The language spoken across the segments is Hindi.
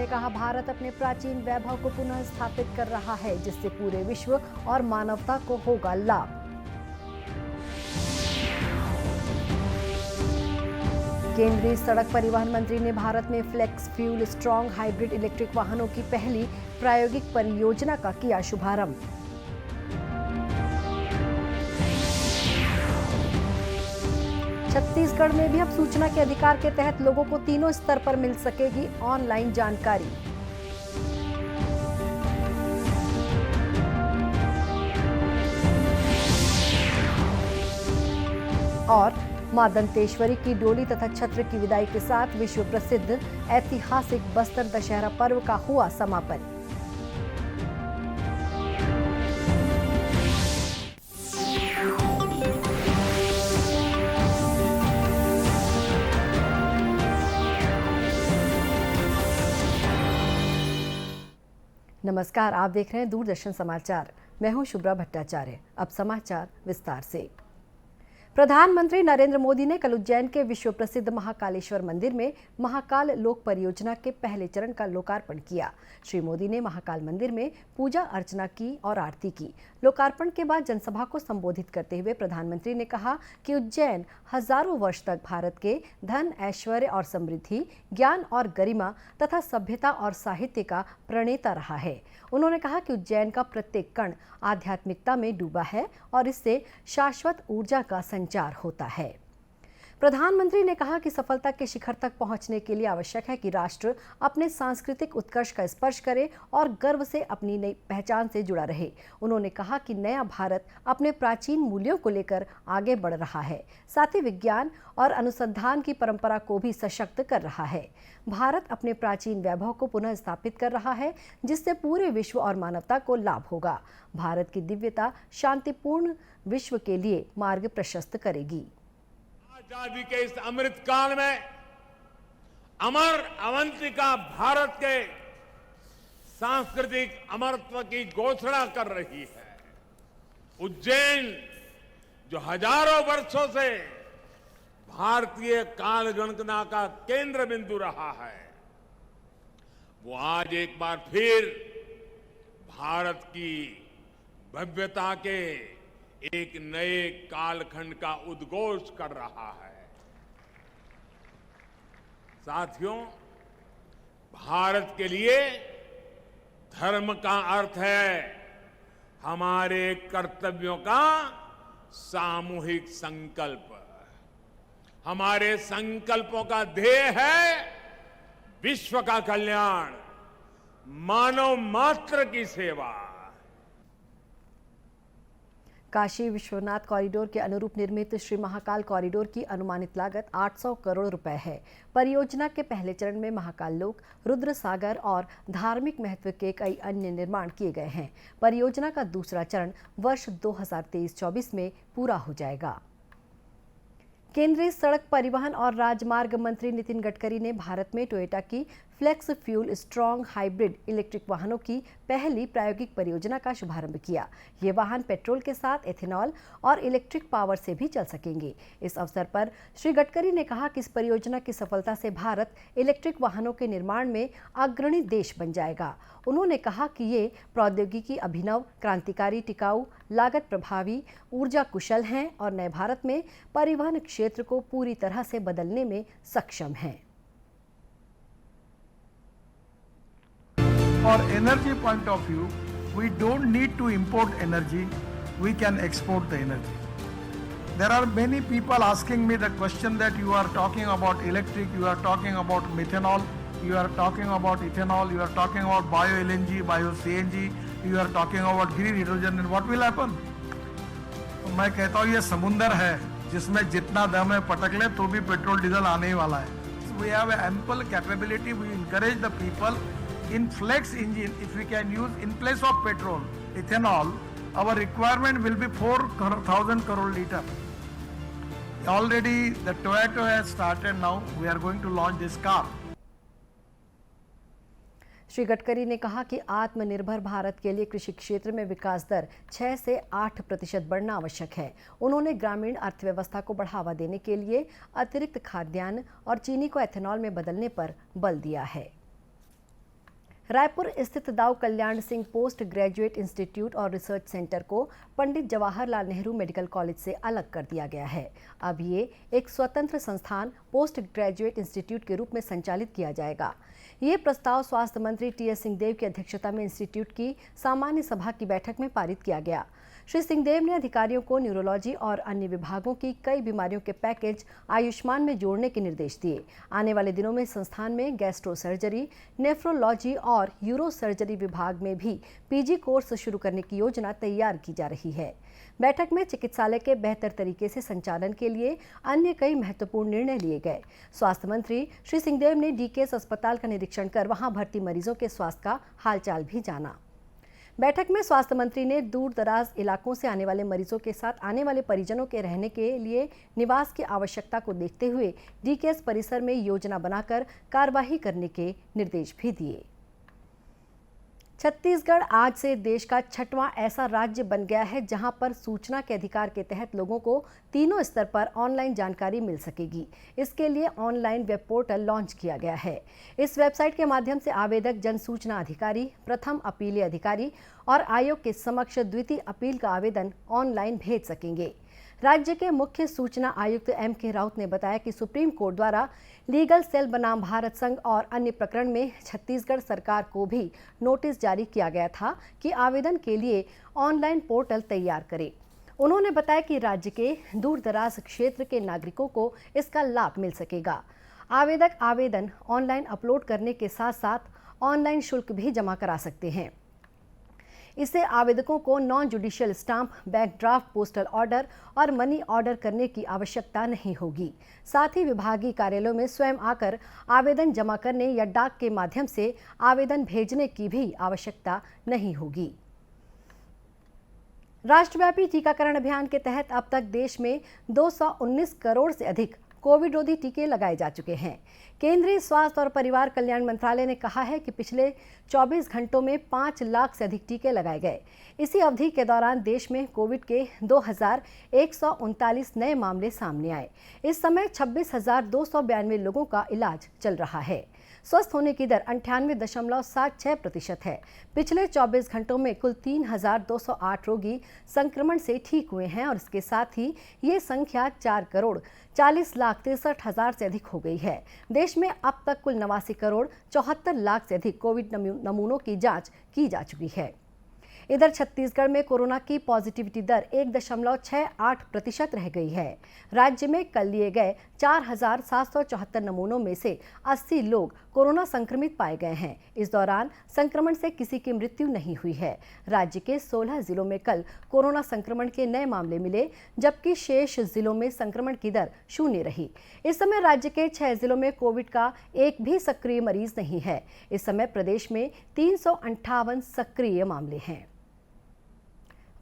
ने कहा, भारत अपने प्राचीन वैभव को पुनः स्थापित कर रहा है, जिससे पूरे विश्व और मानवता को होगा लाभ। केंद्रीय सड़क परिवहन मंत्री ने भारत में flex fuel strong hybrid electric वाहनों की पहली प्रायोगिक परियोजना का किया शुभारंभ। छत्तीसगढ़ में भी अब सूचना के अधिकार के तहत लोगों को तीनों स्तर पर मिल सकेगी ऑनलाइन जानकारी। और मां दंतेश्वरी की डोली तथा छत्र की विदाई के साथ विश्व प्रसिद्ध ऐतिहासिक बस्तर दशहरा पर्व का हुआ समापन। नमस्कार, आप देख रहे हैं दूरदर्शन समाचार। मैं हूं शुभ्रा भट्टाचार्य। अब समाचार विस्तार से। प्रधानमंत्री नरेंद्र मोदी ने कल उज्जैन के विश्व प्रसिद्ध महाकालेश्वर मंदिर में महाकाल लोक परियोजना के पहले चरण का लोकार्पण किया। श्री मोदी ने महाकाल मंदिर में पूजा अर्चना की और आरती की। लोकार्पण के बाद जनसभा को संबोधित करते हुए प्रधानमंत्री ने कहा कि उज्जैन हजारों वर्ष तक भारत के धन, ऐश्वर्य और समृद्धि, ज्ञान और गरिमा तथा सभ्यता और साहित्य का प्रणेता रहा है। उन्होंने कहा कि उज्जैन का प्रत्येक कण आध्यात्मिकता में डूबा है और इससे शाश्वत ऊर्जा का संचार होता है। प्रधानमंत्री ने कहा कि सफलता के शिखर तक पहुंचने के लिए आवश्यक है कि राष्ट्र अपने सांस्कृतिक उत्कर्ष का स्पर्श करे और गर्व से अपनी नई पहचान से जुड़ा रहे। उन्होंने कहा कि नया भारत अपने प्राचीन मूल्यों को लेकर आगे बढ़ रहा है, साथ ही विज्ञान और अनुसंधान की परंपरा को भी सशक्त कर रहा है। भारत अपने प्राचीन वैभव को पुनः स्थापित कर रहा है, जिससे पूरे विश्व और मानवता को लाभ होगा। भारत की दिव्यता शांतिपूर्ण विश्व के लिए मार्ग प्रशस्त करेगी। आजादी के इस अमृत काल में अमर अवंतिका भारत के सांस्कृतिक अमरत्व की घोषणा कर रही है। उज्जैन जो हजारों वर्षों से भारतीय कालगणना का केंद्र बिंदु रहा है, वो आज एक बार फिर भारत की भव्यता के एक नए कालखंड का उद्घोष कर रहा है। साथियों, भारत के लिए धर्म का अर्थ है हमारे कर्तव्यों का सामूहिक संकल्प। हमारे संकल्पों का ध्येय है विश्व का कल्याण, मानव मात्र की सेवा। काशी विश्वनाथ कॉरिडोर के अनुरूप निर्मित श्री महाकाल कॉरिडोर की अनुमानित लागत 800 करोड़ रुपए है। परियोजना के पहले चरण में महाकाल लोक, रुद्र सागर और धार्मिक महत्व के कई अन्य निर्माण किए गए हैं। परियोजना का दूसरा चरण वर्ष 2023-24 में पूरा हो जाएगा। केंद्रीय सड़क परिवहन और राजमार्ग मंत्री नितिन गडकरी ने भारत में टोयोटा की flex fuel strong hybrid electric वाहनों की पहली प्रायोगिक परियोजना का शुभारंभ किया। ये वाहन पेट्रोल के साथ एथेनॉल और इलेक्ट्रिक पावर से भी चल सकेंगे। इस अवसर पर श्री गडकरी ने कहा कि इस परियोजना की सफलता से भारत इलेक्ट्रिक वाहनों के निर्माण में अग्रणी देश बन जाएगा। उन्होंने कहा कि ये प्रौद्योगिकी अभिनव, क्रांतिकारी, टिकाऊ, लागत प्रभावी, ऊर्जा कुशल हैं और नए भारत में परिवहन क्षेत्र को पूरी तरह से बदलने में सक्षम हैं। For energy point of view, we don't need to import energy, we can export the energy. There are many people asking me the question that you are talking about electric, you are talking about methanol, you are talking about ethanol, you are talking about bio LNG, bio CNG, you are talking about green hydrogen, and what will happen? तो मैं कहता हूँ ये समुंदर है जिसमें जितना दम है पटक ले तो भी पेट्रोल डीजल आने ही वाला है. We have ample capability, we encourage the people in flex engine, if we can use in place of petrol, ethanol, our requirement will be 4,000 crore liter. Already the Toyota has started now, we are going to launch this car. Shri Gadkari ने कहा कि आत्मनिर्भर भारत के लिए कृषि क्षेत्र में विकास दर 6 से 8% बढ़ना आवश्यक है। उन्होंने ग्रामीण अर्थव्यवस्था को बढ़ावा देने के लिए अतिरिक्त खाद्यान्न और चीनी को एथेनॉल में बदलने पर बल दिया है। रायपुर स्थित Dau Kalyan Singh post graduate institute और रिसर्च सेंटर को पंडित जवाहरलाल नेहरू मेडिकल कॉलेज से अलग कर दिया गया है। अब ये एक स्वतंत्र संस्थान पोस्ट ग्रेजुएट इंस्टीट्यूट के रूप में संचालित किया जाएगा। ये प्रस्ताव स्वास्थ्य मंत्री टी.एस. सिंहदेव की अध्यक्षता में इंस्टीट्यूट की सामान्य सभा की बैठक में पारित किया गया। श्री सिंहदेव ने अधिकारियों को न्यूरोलॉजी और अन्य विभागों की कई बीमारियों के पैकेज आयुष्मान में जोड़ने के निर्देश दिए। आने वाले दिनों में संस्थान में गैस्ट्रो सर्जरी, नेफ्रोलॉजी और यूरो सर्जरी विभाग में भी पीजी कोर्स शुरू करने की योजना तैयार की जा रही है। बैठक में चिकित्सालय के बेहतर तरीके से संचालन के लिए अन्य कई महत्वपूर्ण निर्णय लिए गए। स्वास्थ्य मंत्री श्री सिंहदेव ने डीकेएस अस्पताल का निरीक्षण कर वहां भर्ती मरीजों के स्वास्थ्य का हालचाल भी जाना। बैठक में स्वास्थ्य मंत्री ने दूर दराज इलाकों से आने वाले मरीजों के साथ आने वाले परिजनों के रहने के लिए निवास की आवश्यकता को देखते हुए डीकेएस परिसर में योजना बनाकर कार्यवाही करने के निर्देश भी दिए। छत्तीसगढ़ आज से देश का 6वां ऐसा राज्य बन गया है जहां पर सूचना के अधिकार के तहत लोगों को तीनों स्तर पर ऑनलाइन जानकारी मिल सकेगी। इसके लिए ऑनलाइन वेब पोर्टल लॉन्च किया गया है। इस वेबसाइट के माध्यम से आवेदक जन सूचना अधिकारी, प्रथम अपीलीय अधिकारी और आयोग के समक्ष द्वितीय अपील का आवेदन ऑनलाइन भेज सकेंगे। राज्य के मुख्य सूचना आयुक्त M.K. राउत ने बताया कि सुप्रीम कोर्ट द्वारा लीगल सेल बनाम भारत संघ और अन्य प्रकरण में छत्तीसगढ़ सरकार को भी नोटिस जारी किया गया था कि आवेदन के लिए ऑनलाइन पोर्टल तैयार करे। उन्होंने बताया कि राज्य के दूर दराज क्षेत्र के नागरिकों को इसका लाभ मिल सकेगा। आवेदक आवेदन ऑनलाइन अपलोड करने के साथ साथ ऑनलाइन शुल्क भी जमा करा सकते हैं। इससे आवेदकों को non judicial stamp, bank draft, postal order और मनी ऑर्डर करने की आवश्यकता नहीं होगी। साथ ही विभागीय कार्यालयों में स्वयं आकर आवेदन जमा करने या डाक के माध्यम से आवेदन भेजने की भी आवश्यकता नहीं होगी। राष्ट्रव्यापी टीकाकरण अभियान के तहत अब तक देश में 219 करोड़ से अधिक कोविड रोधी टीके लगाए जा चुके हैं। केंद्रीय स्वास्थ्य और परिवार कल्याण मंत्रालय ने कहा है कि पिछले 24 घंटों में 5 लाख से अधिक टीके लगाए गए। इसी अवधि के दौरान देश में कोविड के 2139 नए मामले सामने आए। इस समय 26,292 लोगों का इलाज चल रहा है। स्वस्थ होने की दर 98.76% है। पिछले 24 घंटों में कुल 3,208 रोगी संक्रमण से ठीक हुए हैं और इसके साथ ही ये संख्या 4,40,63,000 से अधिक हो गई है। देश में अब तक कुल 89,74,00,000 से अधिक कोविड नमूनों की जांच की जा चुकी है। इधर छत्तीसगढ़ में कोरोना की पॉजिटिविटी दर 1.68% रह गई है। राज्य में कल लिए गए 4,774 नमूनों में से 80 लोग कोरोना संक्रमित पाए गए हैं। इस दौरान संक्रमण से किसी की मृत्यु नहीं हुई है। राज्य के 16 जिलों में कल कोरोना संक्रमण के नए मामले मिले, जबकि शेष जिलों में संक्रमण की दर 0 रही। इस समय राज्य के 6 जिलों में कोविड का एक भी सक्रिय मरीज नहीं है। इस समय प्रदेश में 358 सक्रिय मामले हैं।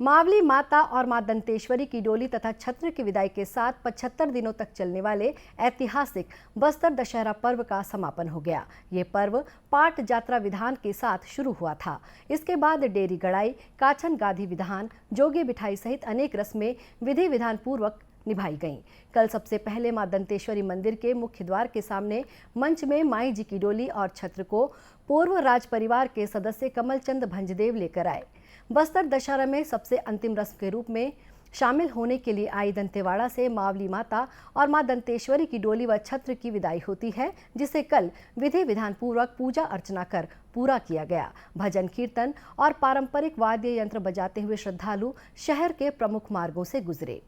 मावली माता और मां दंतेश्वरी की डोली तथा छत्र की विदाई के साथ 75 दिनों तक चलने वाले ऐतिहासिक बस्तर दशहरा पर्व का समापन हो गया। ये पर्व पाट जात्रा विधान के साथ शुरू हुआ था। इसके बाद डेरी गड़ाई, काछन गाधी विधान, जोगी बिठाई सहित अनेक रस्में विधि विधान पूर्वक निभाई गईं। कल सबसे पहले मां दंतेश्वरी मंदिर के मुख्य द्वार के सामने मंच में माई जी की डोली और छत्र को पूर्व राज परिवार के सदस्य कमलचंद भंजदेव लेकर आए। बस्तर दशहरा में सबसे अंतिम रस्म के रूप में शामिल होने के लिए आई दंतेवाड़ा से मावली माता और मां दंतेश्वरी की डोली व छत्र की विदाई होती है, जिसे कल विधि विधान पूर्वक पूजा अर्चना कर पूरा किया गया। भजन कीर्तन और पारंपरिक वाद्य यंत्र बजाते हुए श्रद्धालु शहर के प्रमुख मार्गों से गुजरे।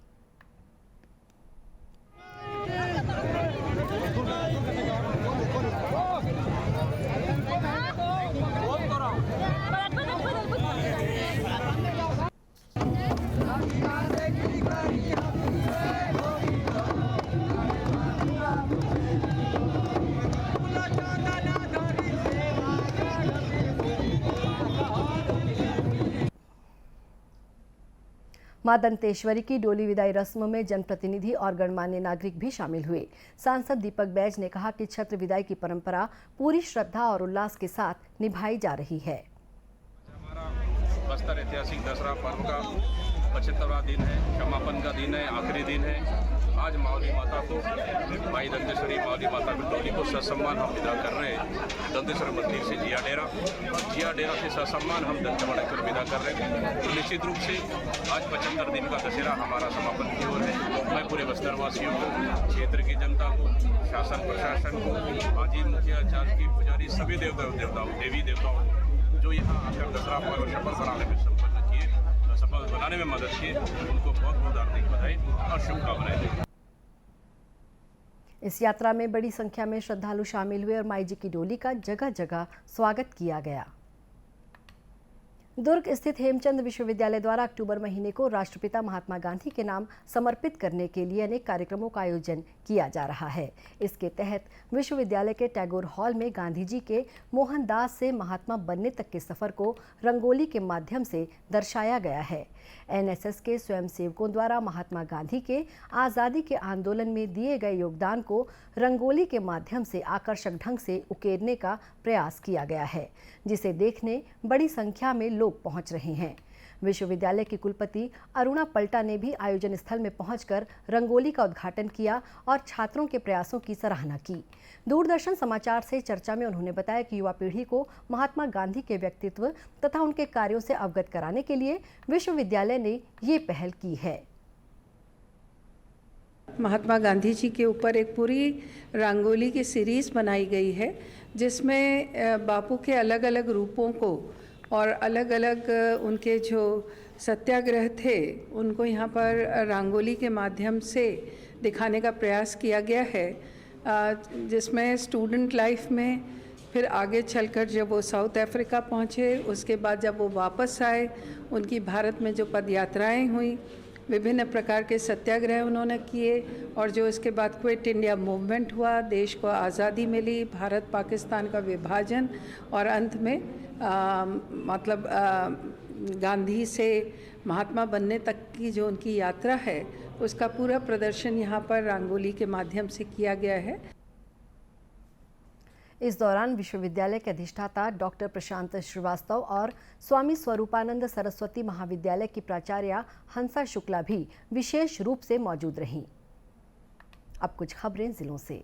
मां दंतेश्वरी की डोली विदाई रस्म में जनप्रतिनिधि और गणमान्य नागरिक भी शामिल हुए। सांसद दीपक बैज ने कहा कि छत्र विदाई की परंपरा पूरी श्रद्धा और उल्लास के साथ निभाई जा रही है। हमारा बस्तर ऐतिहासिक दशहरा पर्व का 75वां दिन है, समापन का दिन है, आखिरी दिन है। आज मावली माता को, माई दंतेश्वरी मावली माता की डोली को ससम्मान हम विदा कर रहे हैं। दंतेश्वर मंदिर से जिया डेरा से ससम्मान हम दंतेवाड़ा विदा कर रहे हैं। तो निश्चित रूप से आज 75 दिन का दशहरा हमारा समापन की ओर है। मैं पूरे बस्तरवासियों को, क्षेत्र की जनता को, शासन प्रशासन को, माजी मुखिया, की पुजारी, सभी देवी देवताओं जो यहाँ आकर दशहरा पर्व सफल बनाने में मदद की, उनको बहुत बहुत हार्दिक बधाई और शुभकामनाएं। इस यात्रा में बड़ी संख्या में श्रद्धालु शामिल हुए और माई जी की डोली का जगह जगह स्वागत किया गया। दुर्ग स्थित हेमचंद विश्वविद्यालय द्वारा अक्टूबर महीने को राष्ट्रपिता महात्मा गांधी के नाम समर्पित करने के लिए अनेक कार्यक्रमों का आयोजन किया जा रहा है। इसके तहत विश्वविद्यालय के टैगोर हॉल में गांधी जी के मोहनदास से महात्मा बनने तक के सफर को रंगोली के माध्यम से दर्शाया गया है। एनएसएस के स्वयंसेवकों द्वारा महात्मा गांधी के आज़ादी के आंदोलन में दिए गए योगदान को रंगोली के माध्यम से आकर्षक ढंग से उकेरने का प्रयास किया गया है, जिसे देखने बड़ी संख्या में लोग पहुंच रहे हैं। विश्वविद्यालय की कुलपति अरुणा पल्टा ने भी आयोजन स्थल में पहुंचकर रंगोली का उद्घाटन किया और छात्रों के प्रयासों की सराहना की। दूरदर्शन समाचार से चर्चा में उन्होंने बताया कि युवा पीढ़ी को महात्मा गांधी के व्यक्तित्व तथा उनके कार्यों से अवगत कराने के लिए विश्वविद्यालय ने ये पहल की है। महात्मा गांधी जी के ऊपर एक पूरी रंगोली की सीरीज़ बनाई गई है, जिसमें बापू के अलग अलग रूपों को और अलग अलग उनके जो सत्याग्रह थे उनको यहाँ पर रंगोली के माध्यम से दिखाने का प्रयास किया गया है, जिसमें स्टूडेंट लाइफ में फिर आगे चलकर जब वो साउथ अफ्रीका पहुँचे, उसके बाद जब वो वापस आए, उनकी भारत में जो पदयात्राएं हुई, विभिन्न प्रकार के सत्याग्रह उन्होंने किए और जो इसके बाद क्विट इंडिया मूवमेंट हुआ, देश को आज़ादी मिली, भारत पाकिस्तान का विभाजन और अंत में गांधी से महात्मा बनने तक की जो उनकी यात्रा है, उसका पूरा प्रदर्शन यहाँ पर रंगोली के माध्यम से किया गया है। इस दौरान विश्वविद्यालय के अधिष्ठाता डॉक्टर प्रशांत श्रीवास्तव और स्वामी स्वरूपानंद सरस्वती महाविद्यालय की प्राचार्य हंसा शुक्ला भी विशेष रूप से मौजूद रहीं। अब कुछ खबरें जिलों से।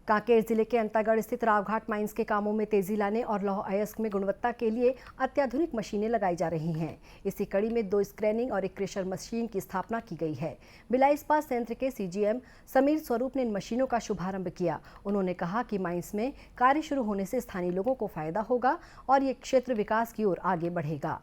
कांकेर जिले के अंतागढ़ स्थित रावघाट माइंस के कामों में तेजी लाने और लौह अयस्क में गुणवत्ता के लिए अत्याधुनिक मशीनें लगाई जा रही हैं। इसी कड़ी में 2 स्क्रैनिंग और एक क्रेशर मशीन की स्थापना की गई है। भिलाई इस्पात संयंत्र के सीजीएम समीर स्वरूप ने इन मशीनों का शुभारंभ किया। उन्होंने कहा कि माइंस में कार्य शुरू होने से स्थानीय लोगों को फायदा होगा और ये क्षेत्र विकास की ओर आगे बढ़ेगा।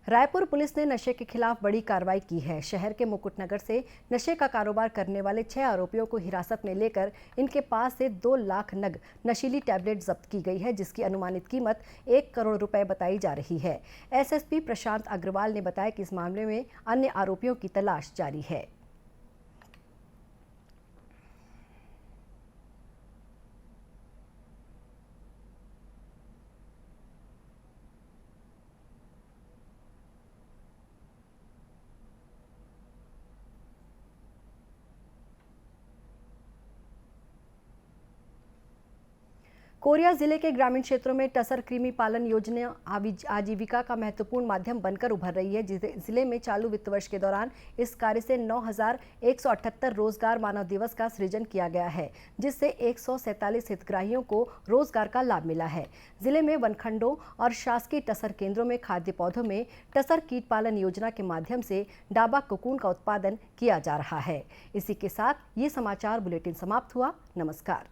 रायपुर पुलिस ने नशे के खिलाफ बड़ी कार्रवाई की है। शहर के मुकुटनगर से नशे का कारोबार करने वाले 6 आरोपियों को हिरासत में लेकर इनके पास से 2 लाख नग नशीली टैबलेट जब्त की गई है, जिसकी अनुमानित कीमत 1 करोड़ रुपए बताई जा रही है। एसएसपी प्रशांत अग्रवाल ने बताया कि इस मामले में अन्य आरोपियों की तलाश जारी है। कोरिया जिले के ग्रामीण क्षेत्रों में टसर कृमि पालन योजना आजीविका का महत्वपूर्ण माध्यम बनकर उभर रही है। जिले में चालू वित्त वर्ष के दौरान इस कार्य से 9,178 रोजगार मानव दिवस का सृजन किया गया है, जिससे 147 हितग्राहियों को रोजगार का लाभ मिला है। जिले में वनखंडों और शासकीय टसर केंद्रों में खाद्य पौधों में टसर कीट पालन योजना के माध्यम से डाबा कोकून का उत्पादन किया जा रहा है। इसी के साथ ये समाचार बुलेटिन समाप्त हुआ। नमस्कार।